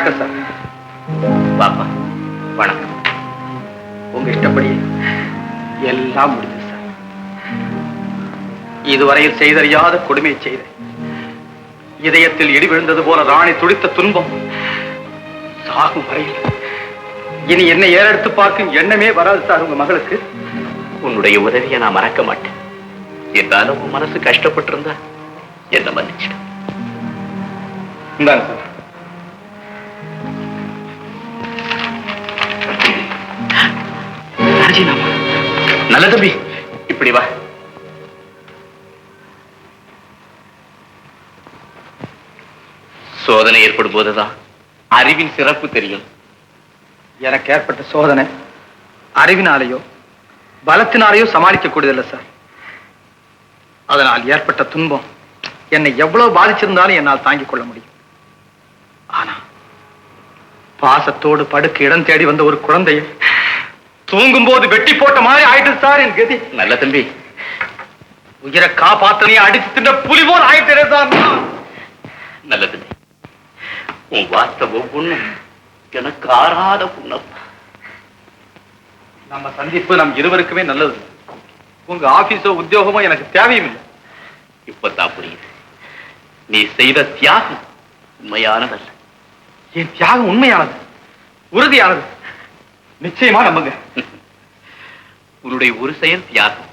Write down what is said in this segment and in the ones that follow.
வணக்கம் சார். பாப்பா வணக்கம். உங்க இஷ்டப்படி எல்லாம் முடிஞ்சது சார். இதுவரையில் செய்தறியாத கொடுமையை செய்த இதயத்தில் இடி விழுந்தது போல ராணி துடித்த துன்பம் சாகும் வரையில் இனி என்னை ஏறெடுத்து பார்க்கும் எண்ணமே வராது சார். உங்க மகளுக்கு உன்னுடைய உதவியை நான் மறக்க மாட்டேன். இருந்தாலும் உன் மனசு கஷ்டப்பட்டிருந்தா என்ன மன்னிச்சிடும். இந்தாங்க சார். ராஜினாமா. நல்ல தம்பி, இப்படி வா. சோதனை ஏற்படும் போதுதான் அறிவின் சிறப்பு தெரியும். எனக்கு ஏற்பட்ட சோதனை அறிவினாலேயோ பலத்தினாலேயோ சமாளிக்க கூடியதில்லை சார். அதனால் ஏற்பட்ட துன்பம் என்னை எவ்வளவு பாதிச்சிருந்தாலும் என்னால் தாங்கிக் கொள்ள முடியும். ஆனா பாசத்தோடு படுக்க இடம் தேடி வந்த ஒரு குழந்தையை தூங்கும் போது வெட்டி போட்ட மாதிரி ஆயிட்டு சார் என் கதி. நல்ல தம்பி, உயிரை காப்பாத்தனையே அடித்து தின்ற புலி போல் ஆயிட்டே சார். நல்ல தம்பி, உன் வார்த்தை ஒவ்வொன்றும் எனக்கு ஆறாத புண்ணப்பா. நம்ம சந்திப்பு நம் இருவருக்குமே நல்லது. உங்க ஆபீஸோ உத்தியோகமோ எனக்கு தேவையும் இல்லை. இப்பதான் புரியுது, நீ செய்த தியாகம் உண்மையானதல்ல. என் தியாகம் உண்மையானது, உறுதியானது. நிச்சயமா நம்புங்க. உன்னுடைய ஒரு செயல் தியாகம்,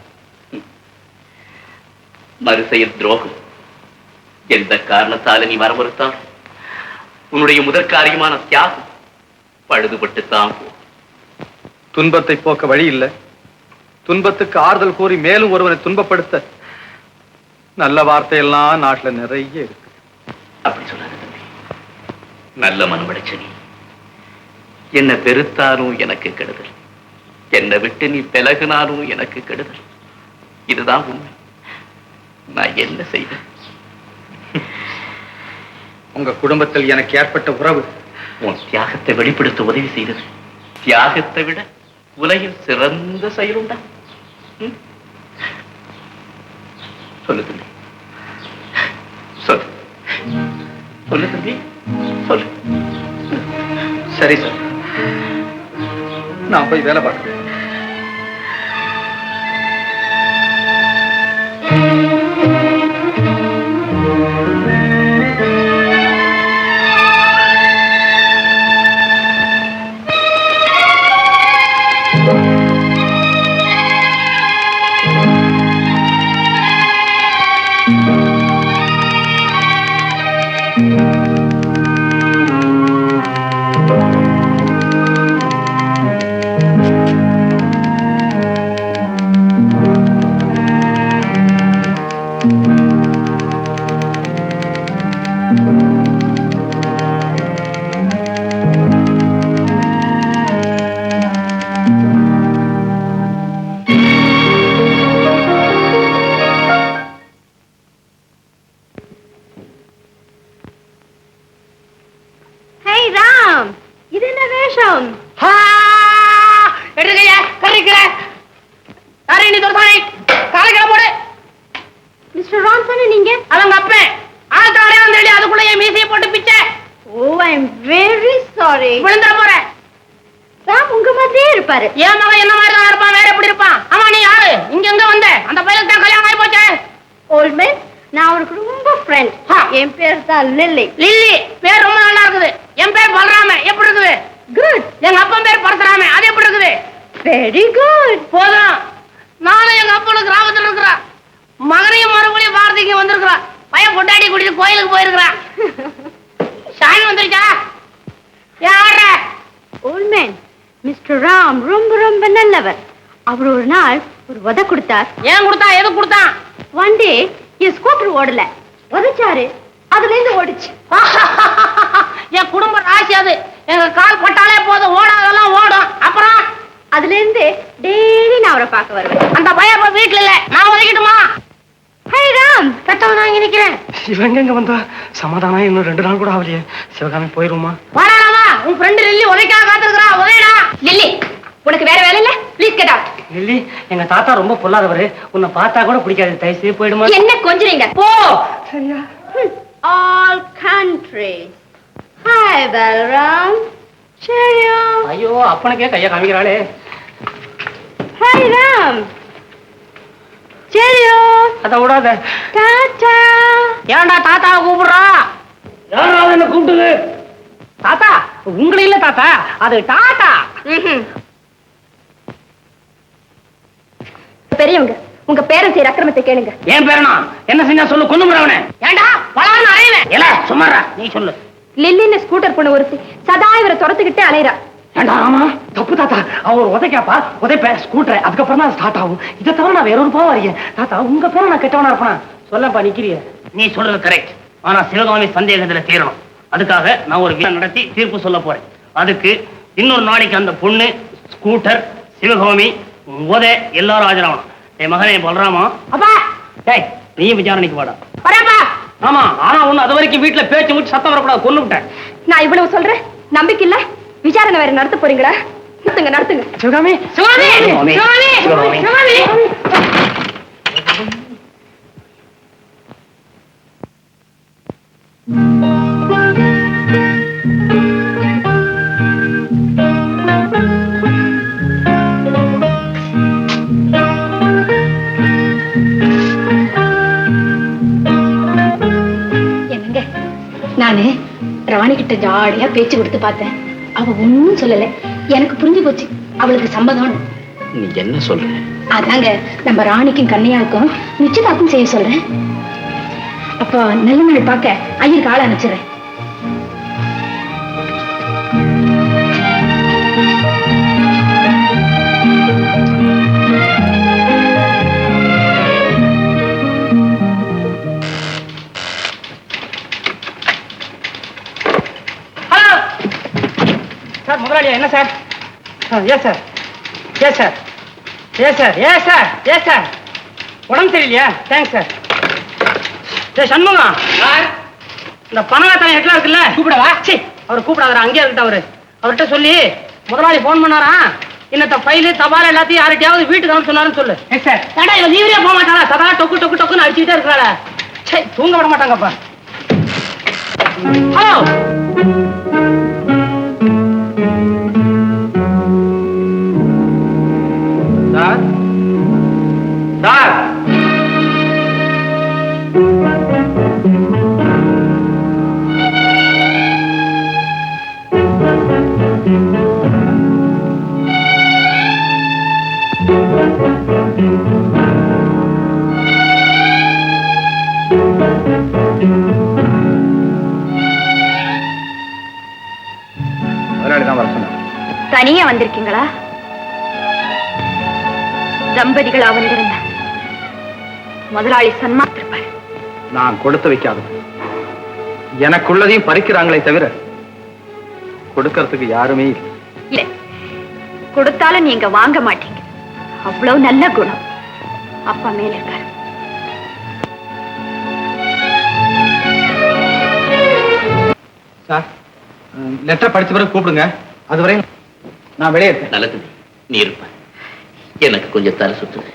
மறு செயல் துரோகம். எந்த காரணத்தால நீ வரமறுத்தால் உன்னுடைய முதற் காரியமான தியாகம் பழுதுபட்டுத்தான் போ. துன்பத்தை போக்க வழி இல்லை. துன்பத்துக்கு ஆறுதல் கூறி மேலும் ஒருவனை துன்பப்படுத்த நல்ல வார்த்தையெல்லாம் நாட்டுல நிறைய இருக்கு. அப்படி சொல்லாத தம்பி. நல்ல மனமடைச்ச நீ என்ன வெறுத்தாலும் எனக்கு கெடுதல், என்னை விட்டு நீ விலகினாலும் எனக்கு கெடுதல். இதுதான் உண்மை. நான் என்ன செய்வேன்? உங்க குடும்பத்தில் எனக்கு ஏற்பட்ட உறவு உன் தியாகத்தை வெளிப்படுத்த உதவி செய்தது. தியாகத்தை விட உலகில் சிறந்த செயலுண்டா? சொல்லு தம்பி, சொல்லு சொல்லு தம்பி, சொல்லு. சரி சார், நான் போய் வேலை பார்க்கிறேன். லில்லி லில்லி பேர் ரொம்ப நல்லா இருக்குது. என் பேர் பலராம. எப்படி இருக்குது? குட். எங்க அப்பா பேர் பரசுராம. அது எப்படி இருக்குது? Very good. போதும். நானும் எங்க அப்பா கிராமத்தில் இருக்கிறா. மகனையும் மறுபடியும் வார்த்தைக்கு வந்திருக்கிறா. பையன் கொண்டாடி குடிச்சு கோயிலுக்கு போயிருக்கிறான். சாமி வந்துருச்சா? யார? ஓல்மேன் மிஸ்டர் ராம் ரொம்ப ரொம்ப நல்லவர். அவர் ஒரு நாள் ஒரு உதை கொடுத்தார். ஏன் கொடுத்தா? எது கொடுத்தான்? ஒன் டே என் ஸ்கூட்டர் ஓடல, உதைச்சாரு. அதுல இருந்து ஓடிச்சு. என் குடும்ப ராசி அது. எங்க கால் பட்டாலே போதும், ஓடாதெல்லாம் ஓடும். அப்புறம் அதுல இருந்து டெய்லி நான் அவரை பார்க்க வருவேன். அந்த பையன் வீட்டுல இல்ல, நான் உதைக்கட்டுமா? ஹே ராம், பெத்தவன் நான் இங்க நிக்கிறேன். இவங்க எங்க வந்தா சமாதானம்? இன்னும் 2 நாள் கூட ஆகலையே. சிவகாமி போயிருமா? வாடாமா, உன் ஃப்ரெண்ட் லில்லி உதைக்காக காத்திருக்கிறா. உதைடா. லில்லி, உனக்கு வேற வேலை இல்ல? Please get out. லில்லி, எங்க தாத்தா ரொம்ப பொல்லாதவரு. உன்னை பார்த்தா கூட பிடிக்காது. தயவுசெய்து போயிடுமா? என்ன கொஞ்சறீங்க? போ. சரியா? All countries. Hi. Hi, Balram. Cheerio. ஐயோ அப்பனுக்கே கைய காமிக்கிறாளே. Hi, Ram. Cheerio. அத விடாத. Tata. ஏன்டா தாத்தா கூப்பிடுறா? யாராவது என்ன கூப்பிடுது? தாத்தா உங்களை இல்ல தாத்தா, அது டாட்டா. பெரியவங்க உங்க பேரன் செய்யற அக்கிரமத்தை கேளுங்க. ஏன் பேரனா என்ன செஞ்சா சொல்லு, கொண்டு முறவனே. ஏண்டா பலான்னு அறையவே இல்ல, சும்மாறா நீ சொல்லு. லில்லின்னு ஸ்கூட்டர் பொண்ணு ஒருத்தி சதா இவரை துரத்துக்கிட்டே அலையறா. ஏண்டா ஆமா தப்பு தாத்தா, அவர் உதைக்காப்பா உதைப்ப ஸ்கூட்டர், அதுக்கப்புறம் தான் ஸ்டார்ட் ஆகும். இதை தவிர நான் வேற ஒரு போவா இருக்கேன் தாத்தா. உங்க பேரை நான் கெட்டவனா இருப்பேனா? சொல்லப்பா நிக்கிறிய. நீ சொல்றது கரெக்ட், ஆனா சிவகாமி சந்தேகத்துல தீரணும். அதுக்காக நான் ஒரு விழா நடத்தி தீர்ப்பு சொல்ல போறேன். அதுக்கு இன்னொரு நாளைக்கு அந்த பொண்ணு, ஸ்கூட்டர், சிவகாமி, உதை எல்லாரும் ஆஜராகணும். என் மகனே பலராமா, அப்பா டேய் நீயும் விசாரணைக்கு வாடா. வரப்பா. ஆமா, ஆனா ஒண்ணு அது வரைக்கும் வீட்டுல பேச்சு மூச்சு சத்தம் வரக்கூடாது, கொண்டு விட்டேன். நான் இவ்வளவு சொல்றேன், நம்பிக்கை இல்ல? விசாரணை வேற நடத்த போறீங்களா? நடத்துங்க நடத்துங்க. சிவகாமி சிவகாமி சிவகாமி சிவகாமி. என்னங்க, நானு ராணி கிட்ட ஜாலியா பேச்சு கொடுத்து பார்த்தேன். அவ ஒன்னும் சொல்லல. எனக்கு புரிஞ்சு போச்சு அவளுக்கு சம்மதம். நீ என்ன சொல்ற? அதாங்க நம்ம ராணிக்கும் கண்ணையாவுக்கும் நிச்சயதார்த்தம் செய்ய சொல்றேன். அப்போ நல்ல நாள் பார்க்க ஐயருக்கு ஆள் அனுப்பிச்சிடுறேன். சார் முதலாளியா? என்ன sir? Yes sir, yes sir, yes sir, yes sir, yes sir. உடம்பு சரியில்லையா? Thanks sir. சரி சண்முகம், இந்த பணக்காரன் ஹெட்லாம் இருக்குல்ல, கூப்பிடவா? சரி அவர் கூப்பிடாதரா, அங்கேயே இருக்கட்டும். அவர்கிட்ட சொல்லி முதலாளி போன் பண்ணாரா, இன்னத்த ஃபைலு தபால் எல்லாத்தையும் யார்கிட்டயாவது வீட்டுக்கு வந்து சொன்னாருன்னு சொல்லு. Yes sir. ஏடா இவன் லீவ்லயே போக மாட்டாளா? சதா டொக்கு டொக்கு டொக்குன்னு அடிச்சுக்கிட்டே இருக்கிறாள. சரி தூங்க விட மாட்டாங்கப்பா. Hello sir, sir. தனியா வந்திருக்கீங்களா? தம்பதிகள் அவனிருந்த முதலாளி சன்மாத்திருப்பார். நான் கொடுத்து வைக்காது, எனக்குள்ளதையும் பறிக்கிறாங்களே தவிர கொடுக்கறதுக்கு யாருமே இல்லை. கொடுத்தாலும் நீங்க வாங்க மாட்டீங்க. அவ்வளவு நல்ல குணம் அப்பா மேல இருக்காரு. சார், லெட்டர் படிச்ச பிறகு கூப்பிடுங்க. அதுவரை நான் வெளியே இருப்பேன். நல்லது, நீ இருப்ப. எனக்கு கொஞ்சம் தலை சுத்துது.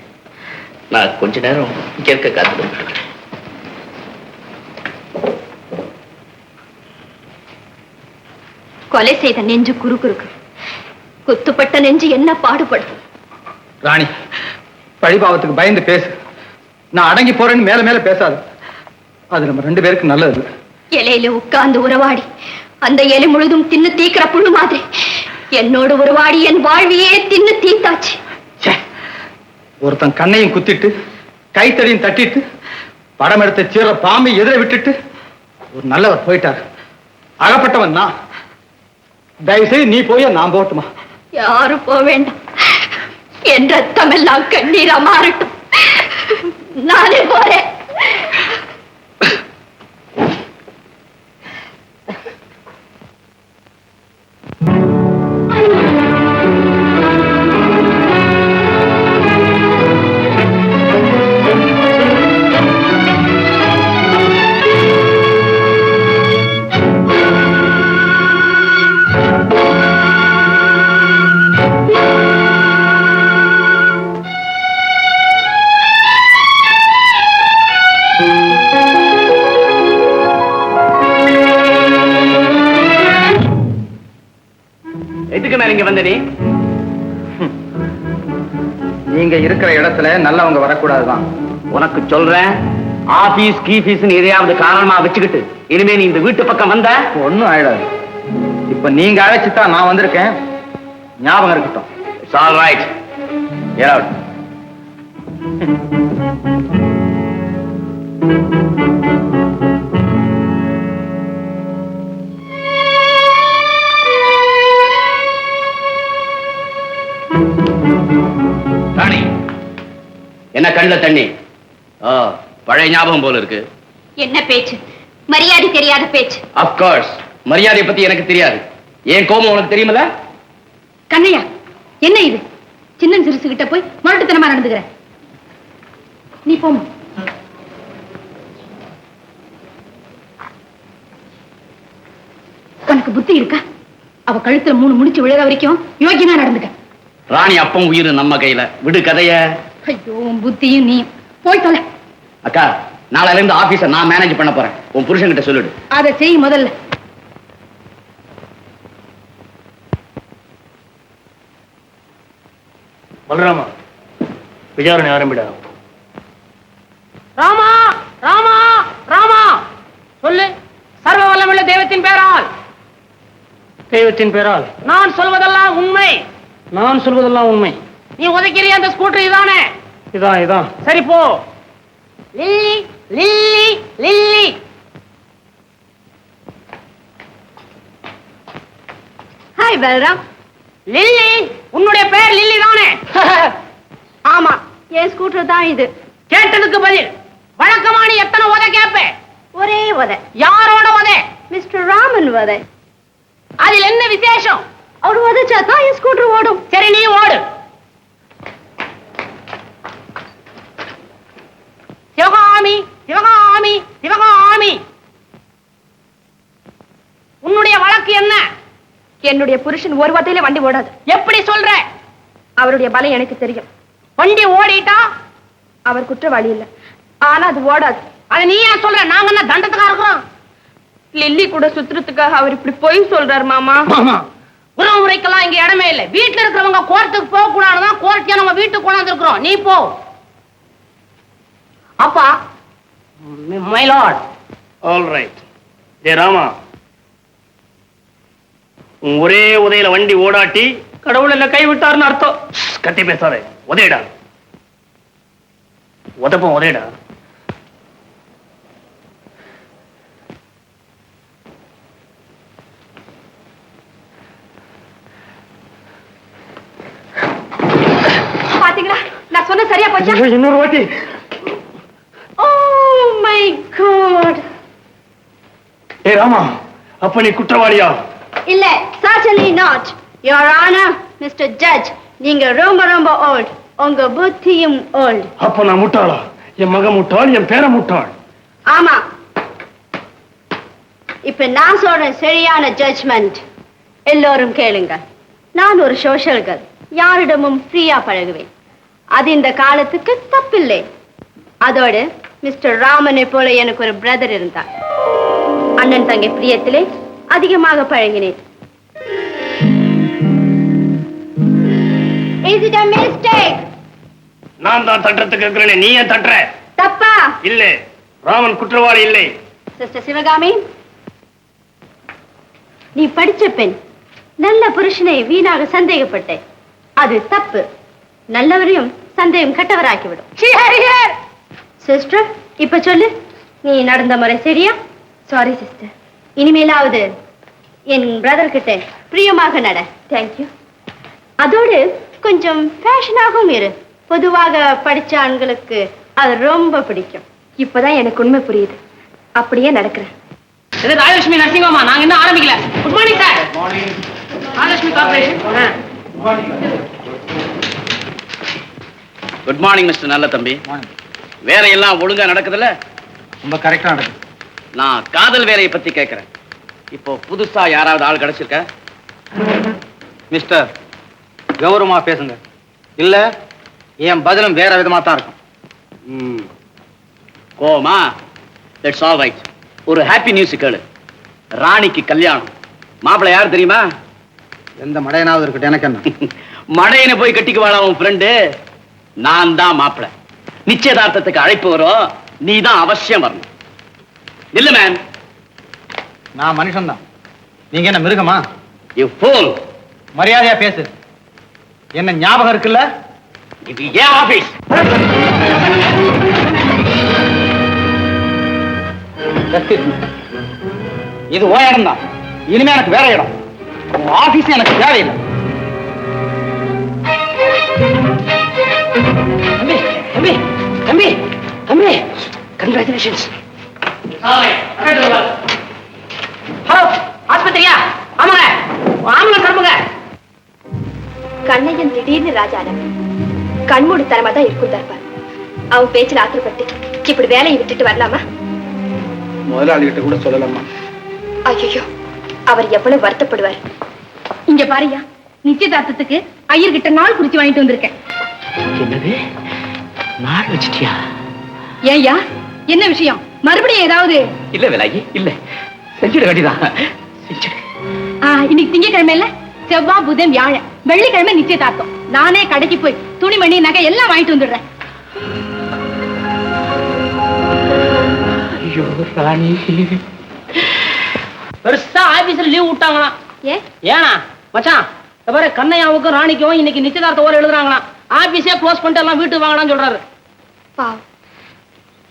நான் கொஞ்ச நேரம் கேட்க காத்துட்டு. கொலை செய்த நெஞ்சு குறுகுறுக்கு, குத்துப்பட்ட நெஞ்சு என்ன பாடுபடும்? ராணி, பழிபாவத்துக்கு பயந்து பேசு. நான் அடங்கி போறேன்னு மேல மேல பேசாது. அது நம்ம ரெண்டு பேருக்கு நல்லது. இலையில உட்கார்ந்து உறவாடி அந்த எலி முழுதும் தின்னு தீக்கிற புழு மாதிரி என்னோடு உறவாடி என் வாழ்வியே தின்னு தீத்தாச்சு. ஒருத்தன் கண்ணையும் குத்திட்டு கைத்தடியும் தட்டிட்டு படம் எடுத்த சீர பாம்பை எதிர விட்டுட்டு ஒரு நல்லவர் போயிட்டார். அகப்பட்டவன் நான். தயவு செய்து நீ போய் நான் போகட்டுமா? யாரும் போக வேண்டாம். என் ரத்தம் எல்லாம் கண்ணீரா மாறட்டும். நானே போறேன். எதுக்கு மேல இங்க வந்த நீ? நீங்க இருக்கிற இடத்துல நல்லவங்க வரக்கூடாதுதான். உனக்கு சொல்றேன், ஆபீஸ் கீபீஸ் எதையாவது காரணமா வச்சுக்கிட்டு இனிமே நீ இந்த வீட்டு பக்கம் வந்த ஒண்ணும் ஆயிடாது. இப்ப நீங்க அழைச்சுதான் நான் வந்திருக்கேன், ஞாபகம் இருக்கட்டும். It's all right. Get out. Rani, என்ன கண்ணுல தண்ணி? பழைய ஞாபகம் போல இருக்கு. என்ன பேச்சு? மரியாதை தெரியாத பேச்சு. ஆஃப் கோர்ஸ், மரியாதையை பத்தி எனக்கு தெரியாது. ஏன் கோபம் உனக்கு தெரியுமல? கண்ணையா, என்ன இது? சின்ன சிறுசு கிட்ட போய் முரட்டுத்தனமா நடந்துக்கிற. நீ போமா. உனக்கு புத்தி இருக்கா? அவ கழுத்துல 3 முடிச்சு விழுற வரைக்கும் யோகியமா நடந்துக்க. ராணி அப்பம் உயிர் நம்ம கையில. விடு கதைய. ஐயோ, புத்தியும் நீ போய் தொலை. அக்கா, நாளையில இருந்து ஆபீஸ நான் மேனேஜ் பண்ண போறேன். உன் புருஷன் கிட்ட சொல்லிடு. அதை செய் முதல்ல. பலராமா, விசாரணை ஆரம்பிடா. ராமா, ராமா, ராமா, சொல்லு. சர்வ வல்லமுள்ள தெய்வத்தின் பேரால். தெய்வத்தின் பேரால் நான் சொல்வதெல்லாம் உண்மை. நான் சொல்வதெல்லாம் உண்மை. நீ உதைக்கிறிய அந்த ஸ்கூட்டர் இதானே? இதான். சரி போ. Lily, Lily, Lily. Hi Balaram. Lily, உன்னுடைய பேர் லில்லி தானே? ஆமா, என் ஸ்கூட்டர் தான் இது. கேட்டதுக்கு பதில். வழக்கமா நீ எத்தனை உதை கேப்ப? ஒரே உதை. யாரோட உதை? மிஸ்டர் ராமன் உதை. அதில் என்ன விசேஷம்? அவர் உதைச்சா தான் என் ஸ்கூட்டர் ஓடும். சரி, நீ ஓடு. சிவகாமி, சிவகாமி, சிவகாமி, உன்னுடைய வழக்கு என்ன? என்னுடைய புருஷன் ஒரு வார்த்தையில வண்டி ஓடாது. எப்படி சொல்ற? அவருடைய பலம் எனக்கு தெரியும். வண்டி ஓடிட்டா அவர் குற்றவாளி இல்ல, ஆனா அது ஓடாது. அது நீ ஏன் சொல்ற? நாங்க என்ன தண்டத்துக்கா இருக்கிறோம்? லில்லி கூட சுத்துறதுக்காக அவர் இப்படி போய் சொல்றாரு மாமா. உறவு முறைக்கெல்லாம் இங்க இடமே இல்லை. வீட்டுல இருக்கிறவங்க கோர்ட்டுக்கு போக கூடாதுதான் கோர்ட்டே நம்ம வீட்டுக்கு கொண்டாந்து இருக்கிறோம். நீ போ. அப்பா, மை லார்ட். All right. ஏ ராமா, ஒரே உதையில வண்டி ஓடாட்டி கடவுள் என்ன கைவிட்டாருன்னு அர்த்தம். கட்டி பேசாதே. உதையடா, உதப்பம் உதையடா. பாத்தீங்களா, நான் சொன்ன சரியா போச்சா? இன்னொரு வாட்டி. Oh my god. ஏ ராமா, அப்ப நீ குற்றவாளியா? இல்ல, certainly not. Your Honor, Mr. Judge, நீங்க ரொம்ப ரொம்ப old. உங்க புத்தியும் old. அப்ப நான் முட்டாளா? என் மக முட்டாள், என் பேர முட்டாள். ஆமா. இப்ப நான் சொல்றேன் சரியான ஜட்ஜ்மெண்ட். எல்லோரும் கேளுங்க. நான் ஒரு சோஷியல் கேர்ள். யாரிடமும் ஃப்ரீயா பழகுவேன். அது இந்த காலத்துக்கு தப்பில்லை. அதோடு மிஸ்டர் ராமனை போல எனக்கு ஒரு பிரதர் இருந்தார். அண்ணன் தங்கை பிரியத்திலே அதிகமாக பழகினேன். Is it a mistake? நான் தான் தட்டுறதுக்கு இருக்கிறேன், நீ ஏன் தட்டுற? தப்பா? இல்ல, ராமன் குற்றவாளி இல்லை. சிஸ்டர் சிவகாமி, நீ படிச்ச பெண். நல்ல புருஷனை வீணாக சந்தேகப்பட்டேன். அது தப்பு. நல்லவரையும் சந்தேகம் கட்டவராக்கிவிடும். சிஸ்டர், இப்ப சொல்லு, நீ நடந்த முறை சரியா? Sorry sister. இனிமேலாவது என் பிரதர் கிட்ட பிரியமாக நட. தேங்க்யூ. அதோடு கொஞ்சம் ஃபேஷனாகவும் இரு. பொதுவாக படிச்ச ஆண்களுக்கு அது ரொம்ப பிடிக்கும். இப்பதான் எனக்கு உண்மை புரியுது. அப்படியே நடக்கிறேன். இது ராஜலட்சுமி நர்சிங் ஹோமா? நாங்க இன்னும் ஆரம்பிக்கல. Good morning sir. Rajalakshmi corporation. Good morning mister நல்ல தம்பி. வேலையெல்லாம் ஒழுங்கா நடக்குதுல்ல? ரொம்ப கரெக்டா நடக்குது. நான் காதல் வேலையை பத்தி கேட்கிறேன். இப்போ புதுசா யாராவது ஆள் கிடைச்சிருக்க? மிஸ்டர், கௌரவமா பேசுங்க. இல்ல என் பதிலும் வேற விதமா தான் இருக்கும். Coma, that's all right. ஒரு ஹாப்பி நியூஸ் கேளு. ராணிக்கு கல்யாணம். மாப்பிள்ளை யார் தெரியுமா? எந்த மடையனாவது இருக்கட்டும், எனக்கு என்ன? மடையனை போய் கட்டிக்குவாளா உன் ஃப்ரெண்டு? நான் தான் மாப்பிள. நிச்சயதார்த்தத்துக்கு அழைப்பு வரும், நீ தான் அவசியம் வரணும். இல்ல மேன், நான் மனுஷன்தான், நீங்க என்ன மிருகமா? You fool. மரியாதையா பேசு. என்ன ஞாபகம் இருக்குல்ல? இது ஏன் ஆபீஸ்? இது ஓ இடம் தான். இனிமே எனக்கு வேற இடம். ஆபீஸ் எனக்கு தேவையில்லை. தம்பி தம்பி தம்பி தம்பி, கங்க்ராச்சுலேஷன்ஸ். ஹலோ, ஆஸ்பத்திரியா? ஆமாங்க, ஆம்புலன்ஸ் அனுப்புங்க. கண்ணையன் திடீர்னு ராஜாராம் கண்மூடித்தனமா தான் இருக்கும் தர்பார். அவன் பேச்சில் ஆத்திரப்பட்டு இப்படி வேலையை விட்டுட்டு வரலாமா? முதலாளிகிட்ட கூட சொல்லலாமா? ஐயோ, அவர் எவ்வளவு வருத்தப்படுவார். இங்க பாருயா, நிச்சயதார்த்தத்துக்கு ஐயர்கிட்ட நாள் குறிச்சு வாங்கிட்டு வந்திருக்கேன். என்னது, நாள் வச்சிட்டியா? ஏய்யா, என்ன விஷயம்? மறுபடியும் ஏதாவது? இல்ல வேலாயி, இல்ல, செஞ்சிட வேண்டியதான். செஞ்சிடு. இன்னைக்கு திங்கக்கிழமை இல்ல, செவ்வாய் புதன் வியாழன் வெள்ளிக்கிழமை நிச்சயதார்த்தம். நானே கடைக்கு போய் துணிமணி நகை எல்லாம் வாங்கிட்டு வந்துடுறேன். ஐயோ ராணி, பெருசா ஆபீஸ்ல லீவ் விட்டாங்களாம். ஏனா மச்சான், பாரு, கண்ணையாவுக்கும் ராணிக்கும் இன்னைக்கு நிச்சயதார்த்த ஓர எழுதுறாங்களாம். ஆபீஸே க்ளோஸ் பண்ணிட்டு எல்லாம் வீட்டுக்கு வாங்கலாம்னு சொல்றாரு. பாவ்,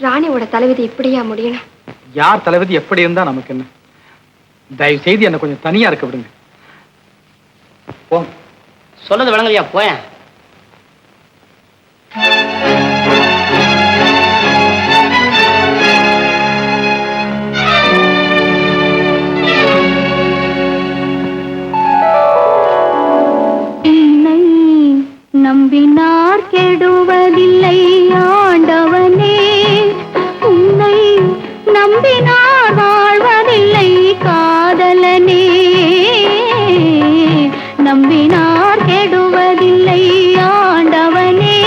ராணியோட தலைவிதி இப்படியா முடியணும்? யார் தலைவதி எப்படி இருந்தா நமக்கு என்ன? தயவு செய்து என்ன கொஞ்சம் தனியா இருக்க விடுங்க. சொல்லது விளங்கலையா? போயேன். நம்பினார் கெடுவதில்லை ஆண்டவனே, உன்னை நம்பினார் வாழ்வதில்லை காதலனே. நம்பினார் கெடுவதில்லை ஆண்டவனே.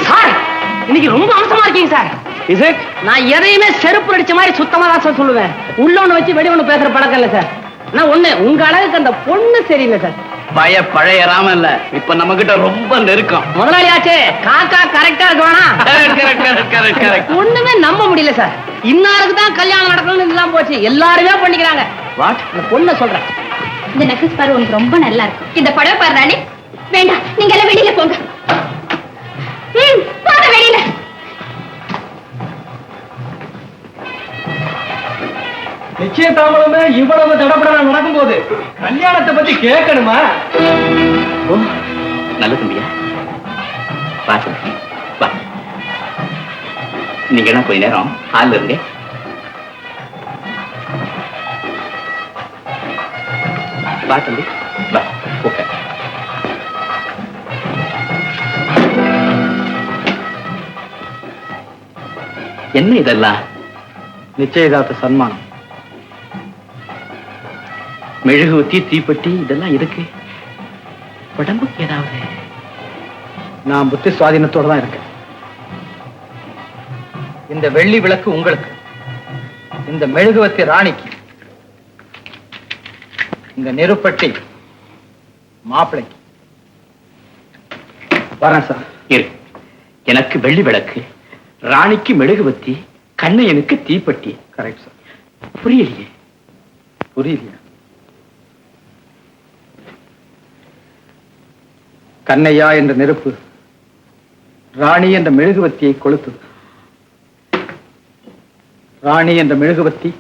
சார், இன்னைக்கு ரொம்ப அவசரமா இருக்கீங்க சார். நான் எதையுமே செருப்பு அடிச்ச மாதிரி சுத்தமா தான் சார் சொல்லுவேன். உள்ள ஒண்ணு வச்சு வெளி ஒண்ணு பேசுற பழக்கம் இல்ல சார். நான் ஒண்ணு, உங்க அளவுக்கு அந்த பொண்ணு சரியில்லை சார். பழைய ராம இல்ல, இப்ப நம்ம கிட்ட ரொம்ப நெருக்கம். முதலாளி ஆச்சு, காக்கா கரெக்டா இருக்கு வேணா. ஒண்ணுமே நம்ப முடியல சார். இன்னாருக்கு தான் கல்யாணம் நடக்கணும்னு எல்லாம் போச்சு, எல்லாருமே பண்ணிக்கிறாங்க. வாட்? இந்த பொண்ணை சொல்றேன். இந்த நெக்லஸ் பாரு, உனக்கு ரொம்ப நல்லா இருக்கும். இந்த படம் பாரு ராணி. வேண்டாம், நீங்க எல்லாம் வெளியில போங்க. போங்க வெளியில. நிச்சயதாமதமே இவ்வளவு தடப்பட நடக்கும் போது கல்யாணத்தை பத்தி கேட்கணுமா? ஓ, நல்ல தம்பியா. வா தம்பி, வா. நீங்க என்ன கொஞ்ச நேரம் ஹால்ல இருங்க. வா தம்பி, வா. ஓகே. என்ன இதெல்லாம்? நிச்சயதார்த்த சன்மானம். மெழுகுவத்தி, தீப்பெட்டி, இதெல்லாம் எதுக்கு? உடம்புக்கு ஏதாவது? நான் புத்தி சுவாதீனத்தோட தான் இருக்கேன். இந்த வெள்ளி விளக்கு உங்களுக்கு, இந்த மெழுகுவத்தி ராணிக்கு, இந்த நெருப்பட்டி மாப்பிளைக்கு. வரேன் சார். இரு. எனக்கு வெள்ளி விளக்கு, ராணிக்கு மெழுகுவத்தி, கண்ணையனுக்கு தீப்பெட்டி. Correct sir. புரியலையே. புரியலையா? கண்ணையா என்ற நெருப்பு ராணி என்ற மெழுகுவத்தியை கொளுத்தது. ராணி என்ற மெழுகுவத்தி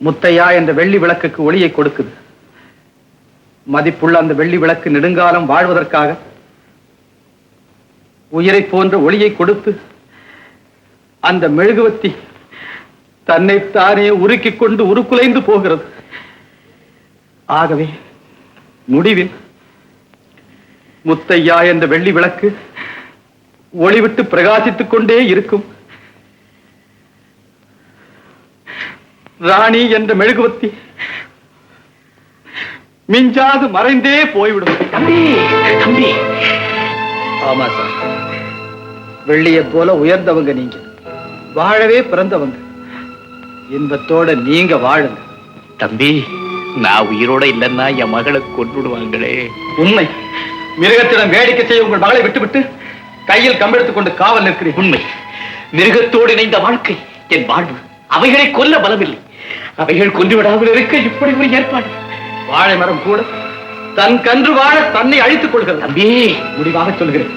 முத்தையா என்ற வெள்ளி விளக்குக்கு ஒளியை கொடுக்குது. மதிப்புள்ள அந்த வெள்ளி விளக்கு நெடுங்காலம் வாழ்வதற்காக உயிரை போன்ற ஒளியை கொடுத்து அந்த மெழுகுவத்தி தன்னைத்தானே உருக்கிக் கொண்டு உருக்குலைந்து போகிறது. ஆகவே முடிவில் முத்தையா என்ற வெள்ளி விளக்கு ஒளிவிட்டு பிரகாசித்துக் கொண்டே இருக்கும். ராணி என்ற மெழுகுவத்தி மிஞ்சாது மறைந்தே போய்விடும். தம்பி தம்பி, ஆமா சார், வெள்ளியை போல உயர்ந்தவங்க நீங்க, வாழவே பிறந்தவங்க. இன்பத்தோட நீங்க வாழுங்க. தம்பி, நான் உயிரோட இல்லைன்னா என் மகளை கொண்டுடுவாங்களே. உண்மை. மிருகத்திடம் வேடிக்கை செய்ய உங்கள் மகளை விட்டுவிட்டு கையில் கம்பெடுத்துக் கொண்டு காவல் நிற்கிறேன். உண்மை. மிருகத்தோடு இணைந்த வாழ்க்கை என் வாழ்வு. அவைகளை கொல்ல பலமில்லை. அவைகள் கொண்டு விடாமல் இருக்க இப்படி ஒரு ஏற்பாடு. வாழை மரம் கூட தன் கன்று வாழ தன்னை அழித்துக் கொள்கிறது. தம்பி, முடிவாக சொல்கிறேன்,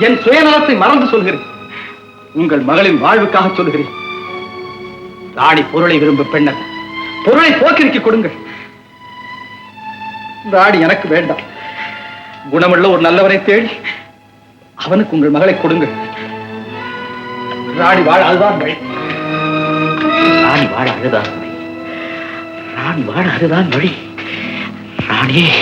என் சுயநலத்தை மறந்து சொல்கிறேன். உங்கள் மகளின் வாழ்வுக்காக சொல்கிறேன். ராணி பொருளை விரும்பும் பெண்ணர், பொருளை போக்கிருக்கி கொடுங்கள். ராணி எனக்கு வேண்டாம். குணமுள்ள ஒரு நல்லவரை தேடி அவனுக்கு உங்கள் மகளை கொடுங்கள். ராணி வாழ அதுதான் வழி. ராணி வாழ அதுதான் வழி. ராணி வாழ அதுதான் வழி. ராணியே,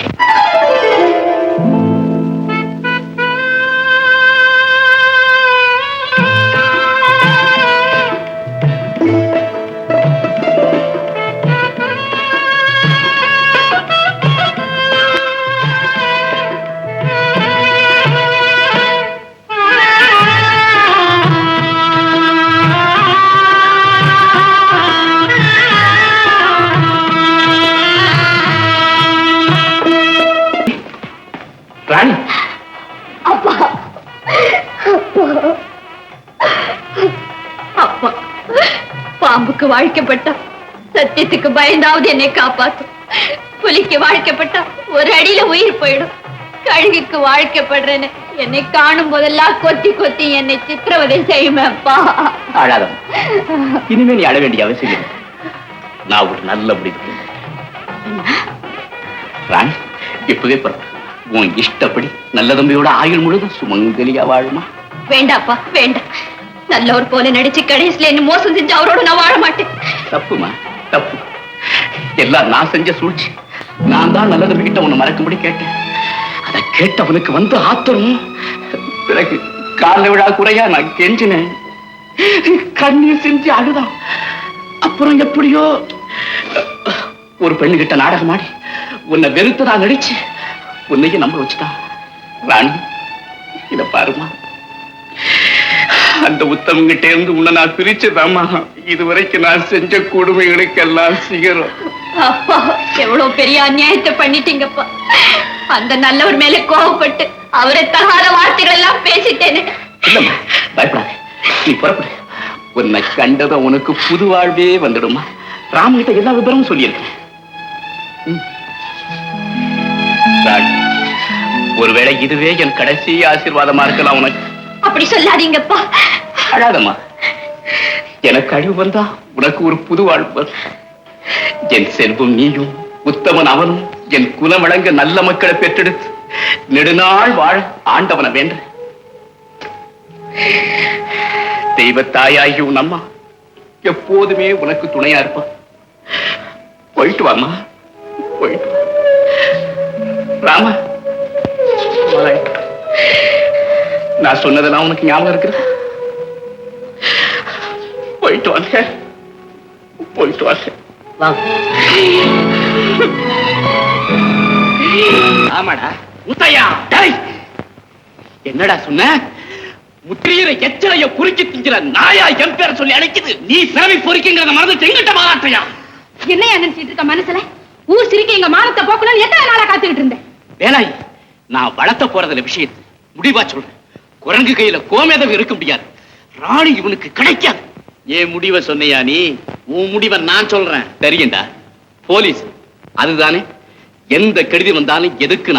ராணி, அப்பா அப்பா, பாம்புக்கு வாழ்க்கப்பட்டா சத்தியத்துக்கு பயந்தாவது என்னை காப்பாத்தும். புலிக்கு வாழ்க்கப்பட்டா ஒரு அடியில உயிர் போயிடும். கழுகுக்கு வாழ்க்கப்படுறேன்னு என்னை காணும் போதெல்லாம் கொத்தி கொத்தி என்னை சித்திரவதை செய்யுமேப்பா. அழாதம். இனிமே நீ அழ வேண்டிய அவசியம் இல்லை. நான் ஒரு நல்ல முடிவு. ராணி, இப்பவே பிறகு உன் இஷ்டப்படி நல்ல தம்பியோட ஆயுள் முழுதும் சுமங்கலியா வாழுமா? வேண்டாப்பா, வேண்டாம். நல்லவர் போல நடிச்சு கடைசியில என்ன மோசம் செஞ்சு அவரோட நான் வாழ மாட்டேன். தப்புமா, தப்பு. எல்லாம் நான் செஞ்ச சூழ்ச்சி. நான் தான் நல்ல தம்பி கிட்ட உன்னை மறக்கும்படி கேட்டேன். அதை கேட்டவனுக்கு வந்து ஆத்திரம். பிறகு கால விழா குறையா நான் கெஞ்சினேன். கண்ணீர் செஞ்சு அழுதான். அப்புறம் எப்படியோ ஒரு பெண்ணுகிட்ட நாடகமாடி உன்னை வெறுத்ததா நடிச்சு உன்னையும் நம்ப வச்சுதான். ராணி, இத பாருமா, அந்த உத்தமங்கிட்ட இருந்து உன்னை நான் பிரிச்சதாமா இதுவரைக்கும் நான் செஞ்ச கொடுமைகளுக்கெல்லாம் சிகரம். அப்பா, எவ்வளவு பெரிய அநியாயத்தை பண்ணிட்டீங்கப்பா. அந்த நல்லவர் மேல கோபப்பட்டு அவரை தகாத வார்த்தைகள் எல்லாம் பேசிட்டேனே. இல்லம்மா, பயப்படாத. நீ புறப்படு. உன்னை கண்டத உனக்கு புது வாழ்வே வந்துடுமா. ராமகிட்ட எல்லா விவரமும் சொல்லியிருக்கேன். ராணி, ஒருவேளை இதுவே என் கடைசி ஆசீர்வாதமா இருக்கலாம் உனக்கு. அப்படி சொல்லாதீங்கப்பா. அழாதம்மா. எனக்கு அழிவு வந்தா உனக்கு ஒரு புது வாழ்வு வரும். என் செல்வம் நீயும் உத்தமன் அவனும் என் குலம் வழங்க நல்ல மக்களை பெற்றெடுத்து நெடுநாள் வாழ ஆண்டவனை வேண்ட. தெய்வத்தாயாகி உன் அம்மா எப்போதுமே உனக்கு துணையா இருப்பா. போயிட்டு வாமா, போயிட்டு வா. ராமா, நான் சொன்னதெல்லாம் உனக்கு ஞாபகம் இருக்குது? போயிட்டு வாங்க, போயிட்டு வாங்க. ஆமாடா முத்தையா. என்னடா சொன்ன? முத்திரையிற எச்சலைய குறிச்சு திங்கிற நாயா என் பேரை சொல்லி அழைக்குது. நீ சிறவி பொறிக்குங்கிறத மறந்து எங்கிட்ட மாட்டாயா? என்னையா நினைச்சிட்டு இருக்க மனசுல? ஊர் சிரிக்க எங்க மானத்தை போக்கணும்னு எத்தனை நாளா காத்துக்கிட்டு இருந்தேன். வேலாய், நான் வளர்த்த போறதுல விஷயத்தை முடிவா சொல்றேன். குரங்கு கையில கோமேதம் இருக்க முடியாது. ராணி இவனுக்கு கிடைக்காது. ஏன் முடிவை சொன்னையா நீ? உன் முடிவை நான் சொல்றேன். தெரியுண்டா, போலீஸ் அதுதானே. எந்த கெடுதி வந்தாலும் எதுக்கு